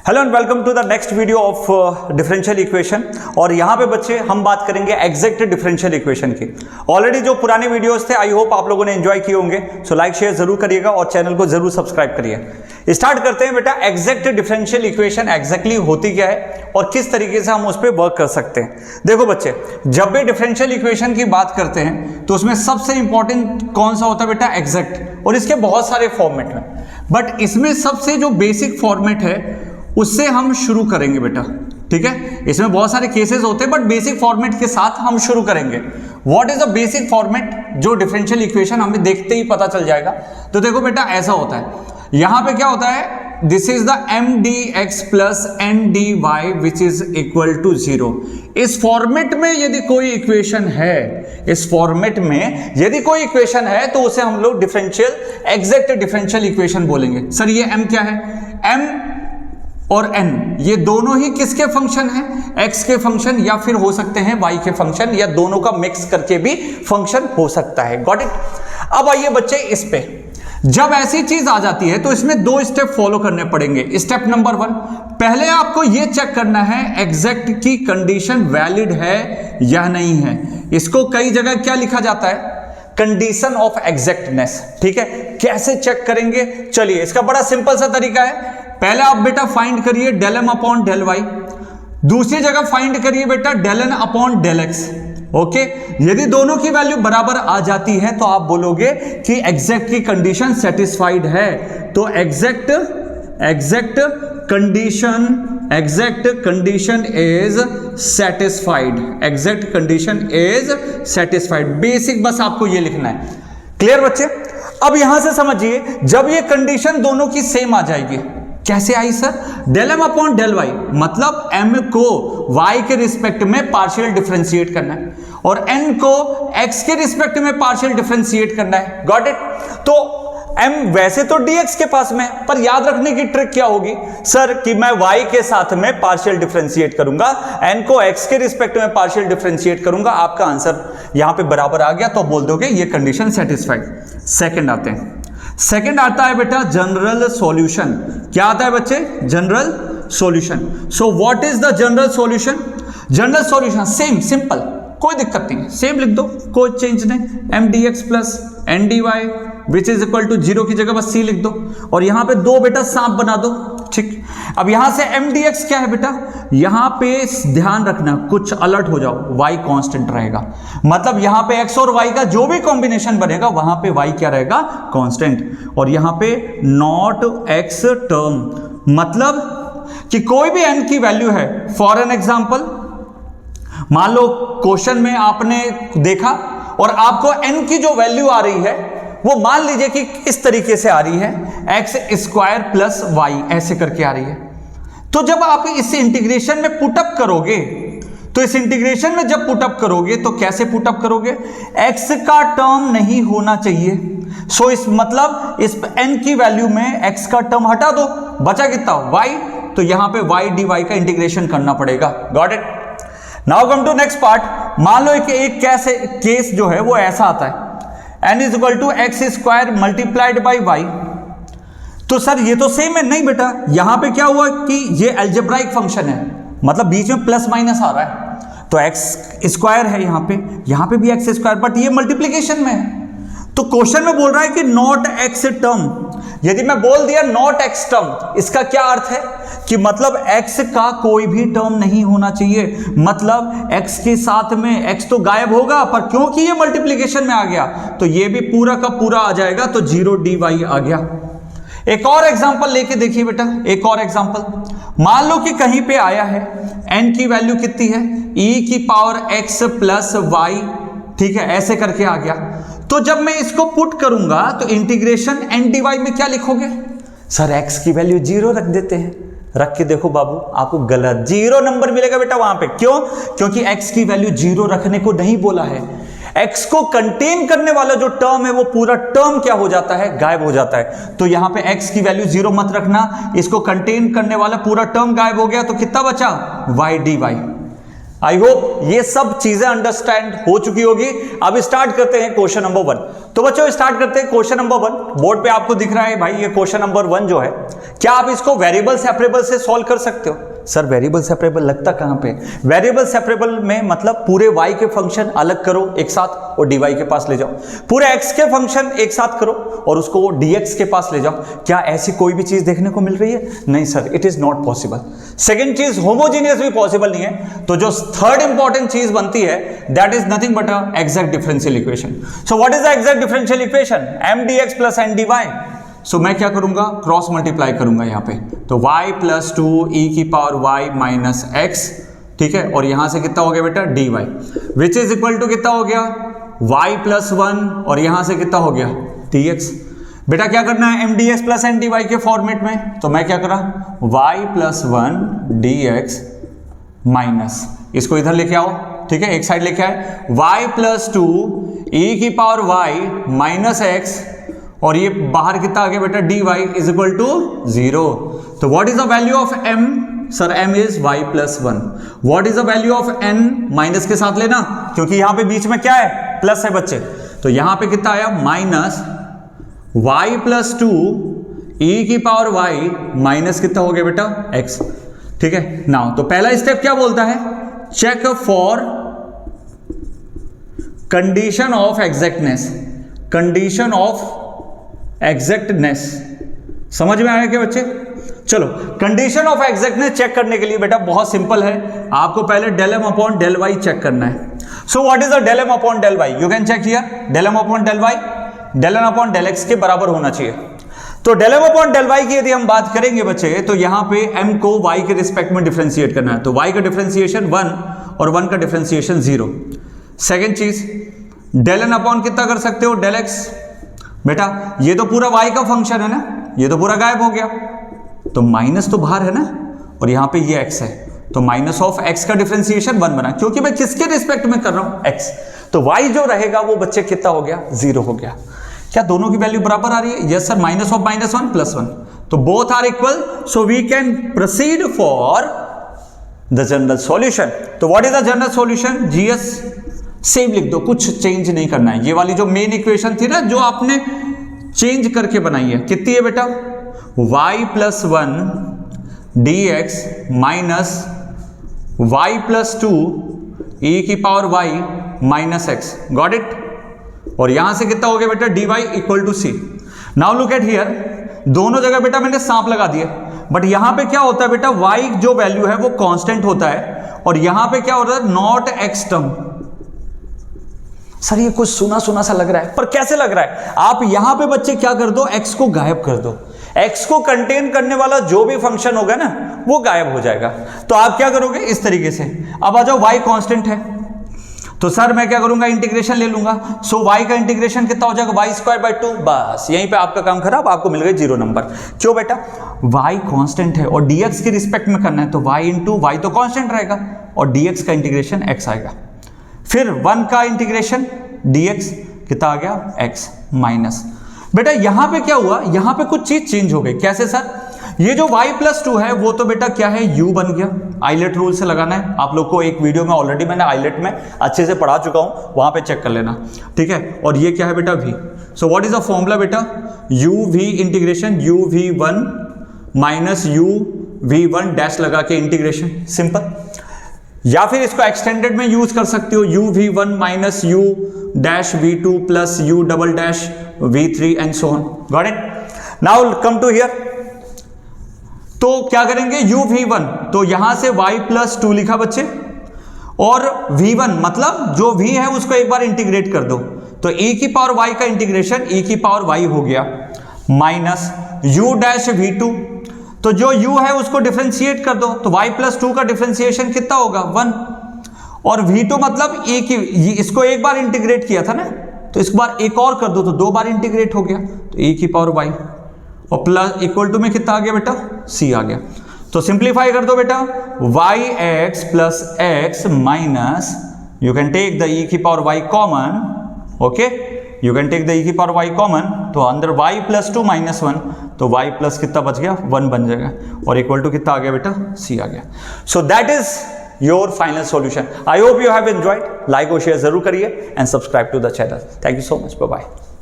Hello and welcome to the next video of differential equation. और यहाँ पे बच्चे हम बात करेंगे एग्जैक्ट डिफरेंशियल इक्वेशन की। ऑलरेडी जो पुराने वीडियोस थे आई होप आप लोगों ने एंजॉय किए होंगे, सो लाइक शेयर जरूर करिएगा और चैनल को जरूर सब्सक्राइब करिए। स्टार्ट करते हैं बेटा, एग्जैक्ट डिफरेंशियल इक्वेशन एग्जैक्टली होती क्या है और किस तरीके से हम उस पर वर्क कर सकते हैं। देखो बच्चे, जब भी डिफरेंशियल इक्वेशन की बात करते हैं तो उसमें सबसे इंपॉर्टेंट कौन सा होता है बेटा? एग्जैक्ट। और इसके बहुत सारे फॉर्मेट में, बट इसमें सबसे जो बेसिक फॉर्मेट है उससे हम शुरू करेंगे बेटा, ठीक है। इसमें बहुत सारे केसेस होते हैं बट बेसिक फॉर्मेट के साथ हम शुरू करेंगे। What is the basic format जो डिफरेंशियल इक्वेशन हमें देखते ही पता चल जाएगा। तो देखो बेटा, ऐसा होता है, यहां पे क्या होता है, this is the m d x plus n d y which is equal to 0। इस फॉर्मेट में यदि कोई इक्वेशन है, इस फॉर्मेट में यदि कोई इक्वेशन है तो उसे हम लोग डिफरेंशियल एग्जैक्ट डिफरेंशियल इक्वेशन बोलेंगे। सर ये एम क्या है? एम और n ये दोनों ही किसके फंक्शन हैं? x के फंक्शन या फिर हो सकते हैं y के फंक्शन, या दोनों का मिक्स करके भी फंक्शन हो सकता है। Got it. अब आइए बच्चे इस पे, जब ऐसी चीज आ जाती है तो इसमें दो स्टेप फॉलो करने पड़ेंगे। स्टेप नंबर 1, पहले आपको यह चेक करना है एग्जैक्ट की कंडीशन वैलिड है या नहीं है। इसको कई जगह क्या लिखा जाता है? कंडीशन ऑफ एग्जैक्टनेस, ठीक है। कैसे चेक करेंगे? चलिए, इसका बड़ा सिंपल सा तरीका है। पहले आप बेटा फाइंड करिए del M upon del y, दूसरी जगह फाइंड करिए बेटा del N upon del x. Okay, यदि दोनों की वैल्यू बराबर आ जाती है तो आप बोलोगे कि एग्जैक्ट की कंडीशन सेटिस्फाइड है। तो exact condition is satisfied, exact condition is satisfied. Basic बस आपको ये लिखना है। क्लियर बच्चे? अब यहां से समझिए, जब ये कंडीशन दोनों की सेम आ जाएगी, कैसे आई sir? Del M upon del y, मतलब m को y के रिस्पेक्ट में पार्शियल डिफरेंशिएट करना है और n को x के रिस्पेक्ट में पार्शियल डिफरेंशिएट करना है। Got it. तो m वैसे तो dx के पास में, पर याद रखने की ट्रिक क्या होगी सर कि मैं y के साथ में पार्शियल डिफरेंशिएट करूंगा, n को x के रिस्पेक्ट में पार्शियल डिफरेंशिएट करूंगा। आपका आंसर यहां पे बराबर आ गया तो बोल दोगे ये कंडीशन सेटिस्फाइड। सेकंड आते हैं, सेकंड आता है बेटा जनरल सॉल्यूशन। क्या आता है बच्चे? General solution. So what is the general solution? General solution same, simple, कोई दिक्कत नहीं है, सेम लिख दो, कोई चेंज नहीं। M d x plus n d y which is equal to 0 की जगह बस c लिख दो और यहां पे दो बेटा सांप बना दो, ठीक। अब यहां से एम डी एक्स क्या है बेटा? यहां पे ध्यान रखना, कुछ अलर्ट हो जाओ, y कांस्टेंट रहेगा। मतलब यहां पे x और y का जो भी कॉम्बिनेशन बनेगा वहां पे y क्या रहेगा? कांस्टेंट। और यहां पे नॉट x टर्म, मतलब कि कोई भी n की वैल्यू है। फॉर एन एग्जांपल, मान लो क्वेश्चन में आपने देखा और आपको n की जो वैल्यू आ रही है वो मान लीजिए कि इस तरीके से आ रही है, एक्स स्क्वायर प्लस वाई, ऐसे करके आ रही है। तो जब आप इस इंटीग्रेशन में पुटअप करोगे, तो इस इंटीग्रेशन में जब पुटअप करोगे तो कैसे पुटअप करोगे? एक्स का टर्म नहीं होना चाहिए। सो इस मतलब इस n की वैल्यू में एक्स का टर्म हटा दो, बचा कितना? वाई। तो यहां पे वाई डी वाई का इंटीग्रेशन करना पड़ेगा। Got it. Now come to next part. मान लो एक कैसे केस जो है वो ऐसा आता है, n is equal to x square multiplied by y. तो सर ये तो सेम है। नहीं बेटा, यहां पे क्या हुआ कि ये अलजेब्राइक फंक्शन है, मतलब बीच में प्लस माइनस आ रहा है, तो एक्स स्क्वायर है यहां पे भी एक्स स्क्वायर, बट ये मल्टीप्लीकेशन में है। तो क्वेश्चन में बोल रहा है कि नॉट एक्स टर्म। यदि मैं बोल दिया नॉट एक्स टर्म, इसका क्या अर्थ है कि मतलब x का कोई भी टर्म नहीं होना चाहिए। मतलब x के साथ में x तो गायब होगा, पर क्योंकि ये मल्टीप्लिकेशन में आ गया तो ये भी पूरा का पूरा आ जाएगा, तो 0 dy आ गया। एक और एग्जांपल लेके देखिए बेटा, एक और एग्जांपल। मान लो कि कहीं पे आया है n की वैल्यू कितनी है? e की पावर x प्लस वाई, ठीक है, ऐसे करके आ गया। तो जब मैं इसको पुट करूंगा तो इंटीग्रेशन n dy में क्या लिखोगे? सर x की वैल्यू 0 रख देते हैं। रख के देखो बाबू, आपको गलत 0 नंबर मिलेगा बेटा वहां पे। क्यों? क्योंकि x की वैल्यू 0 रखने को नहीं बोला है। x को कंटेन करने वाला जो टर्म है वो पूरा टर्म क्या हो जाता है? गायब हो जाता है। तो यहां पे x की वैल्यू 0 मत रखना, इसको कंटेन करने वाला पूरा टर्म गायब हो गया, तो कितना बचा? y dy। आई होप ये सब चीजें अंडरस्टैंड हो चुकी होगी। अब स्टार्ट करते हैं क्वेश्चन नंबर 1। तो बच्चों स्टार्ट करते हैं क्वेश्चन नंबर 1। बोर्ड पे आपको दिख रहा है भाई ये क्वेश्चन नंबर 1 जो है, क्या आप इसको वेरिएबल सेपरेबल से सॉल्व कर सकते हो? सर वेरिएबल सेपरेबल लगता कहां पे? वेरिएबल सेपरेबल में मतलब पूरे y के फंक्शन अलग करो एक साथ और dy के पास ले जाओ, पूरे x के फंक्शन एक साथ करो और उसको dx के पास ले जाओ। क्या ऐसी कोई भी चीज देखने को मिल रही है? नहीं sir, it is not possible. Second चीज, होमोजीनियस भी पॉसिबल नहीं है। तो जो थर्ड इंपॉर्टेंट चीज बनती है that is nothing but a exact differential equation. So what is the exact differential equation? m dx plus n dy। सो मैं क्या करूंगा? क्रॉस मल्टीप्लाई करूंगा यहाँ पे, तो y प्लस 2 e की पावर y माइनस x, ठीक है, और यहां से कितना हो गया बेटा? dy, which is equal to कितना हो गया? y प्लस 1 और यहां से कितना हो गया? dx। बेटा क्या करना है? m dx plus n dy के फॉर्मेट में, तो मैं क्या करा? y प्लस 1 dx माइनस, इसको इधर लेके आओ, ठीक है, एक साइड लेके आए, y प्लस 2 e की पावर y माइनस x, और ये बाहर कितना आ गया बेटा? dy is equal to 0। तो what is the value of m? Sir m is y plus 1। What is the value of n? Minus के साथ लेना, क्योंकि यहां पे बीच में क्या है? प्लस है बच्चे। तो यहां पे कितना आया? माइनस y प्लस 2 e की पावर y माइनस कितना हो गया बेटा? x, ठीक है। नाउ तो पहला स्टेप क्या बोलता है? Check for condition of exactness. Condition of exactness समझ में आया क्या बच्चे? चलो, कंडीशन ऑफ एग्जैक्टनेस चेक करने के लिए बेटा बहुत सिंपल है, आपको पहले del M upon del Y check करना है। So what is the del M upon del Y? You can check here, del M upon del Y del N upon del X के बराबर होना चाहिए। तो del M upon del Y की यदि हम बात करेंगे बच्चे, तो यहां पे m को y के रिस्पेक्ट में डिफरेंशिएट करना है, तो y का डिफरेंशिएशन 1 और 1 का डिफरेंशिएशन 0। सेकेंड चीज, डेल एन अपॉन कितना कर सकते हो? Del X. बेटा ये तो पूरा y का फंक्शन है ना, ये तो पूरा गायब हो गया, तो माइनस तो बाहर है ना, और यहां पे ये x है, तो माइनस ऑफ x का डिफरेंशिएशन 1 बना, क्योंकि मैं किसके रिस्पेक्ट में कर रहा हूं? x। तो y जो रहेगा वो बच्चे कितना हो गया? 0 हो गया। क्या दोनों की वैल्यू बराबर आ रही है? Yes sir, minus of minus 1 plus 1, तो both are equal, so we can proceed for the general solution. तो what is the general solution? GS same लिख दो, कुछ चेंज नहीं करना है। ये वाली जो मेन इक्वेशन थी ना, जो आपने चेंज करके बनाई है, कितनी है बेटा? y plus 1 dx minus y plus 2 e की power y minus x। Got it? और यहां से कितना हो गया बेटा? dy equal to c। Now look at here, दोनों जगह बेटा मैंने सांप लगा दिया, बट यहां पे क्या होता है बेटा? y जो वैल्यू है वो कांस्टेंट होता है, और यहां पे क्या होता है? Not x term. सर ये कुछ सुना सुना सा लग रहा है, पर कैसे लग रहा है? आप यहां पे बच्चे क्या कर दो? x को गायब कर दो, x को कंटेन करने वाला जो भी फंक्शन होगा ना वो गायब हो जाएगा। तो आप क्या करोगे? इस तरीके से। अब आ जाओ, y कांस्टेंट है, तो सर मैं क्या करूंगा? इंटीग्रेशन ले लूंगा। सो y का इंटीग्रेशन कितना हो जाएगा? y²/2। बस यहीं पे आपका काम खराब, आपको मिल गए 0 नंबर। क्यों बेटा? y कांस्टेंट है और dx के रिस्पेक्ट में करना है, तो y इंटू y तो कांस्टेंट रहेगा और dx का इंटीग्रेशन x आएगा। फिर 1 का इंटीग्रेशन dx कितना आ गया? x minus. बेटा यहां पे क्या हुआ? यहां पे कुछ चीज चेंज हो गई। कैसे सर? ये जो y प्लस 2 है वो तो बेटा क्या है? u बन गया। आइलेट रूल से लगाना है, आप लोग को एक वीडियो में ऑलरेडी मैंने आइलेट में अच्छे से पढ़ा चुका हूं, वहां पे चेक कर लेना, ठीक है। और ये क्या है बेटा? v। So what is the formula बेटा? u v integration u v1 minus u v1 dash लगा के इंटीग्रेशन, सिंपल। या फिर इसको एक्सटेंडेड में यूज कर सकते हो, u v1 minus u dash v2 plus u double dash v3 and so on. Got it? Now come to here, तो क्या करेंगे? u v1, तो यहां से y प्लस 2 लिखा बच्चे, और v1 मतलब जो v है उसको एक बार इंटीग्रेट कर दो, तो e की पावर y का इंटीग्रेशन e की पावर y हो गया, माइनस u डैश v2, तो जो u है उसको डिफरेंशिएट कर दो, तो y प्लस 2 का डिफरेंशिएशन कितना होगा? 1, और v2 मतलब e की, इसको एक बार इंटीग्रेट किया था ना, तो इस बार एक और कर दो तो 2 बार इंटीग्रेट हो गया, तो e की पावर y, और प्लस इक्वल टू में कितना आ गया बेटा? c आ गया। तो सिंप्लीफाई कर दो बेटा, yx plus x minus, you can take the e की power y common, okay, you can take the e की पावर y कॉमन, तो अंदर y प्लस 2 माइनस 1, तो y प्लस कितना बच गया? 1 बन जाएगा, और इक्वल टू कितना आ गया बेटा? c आ गया। So that is your final solution. I hope you have enjoyed. Like और शेयर जरूर करिए and subscribe to the channel. Thank you so much, bye bye.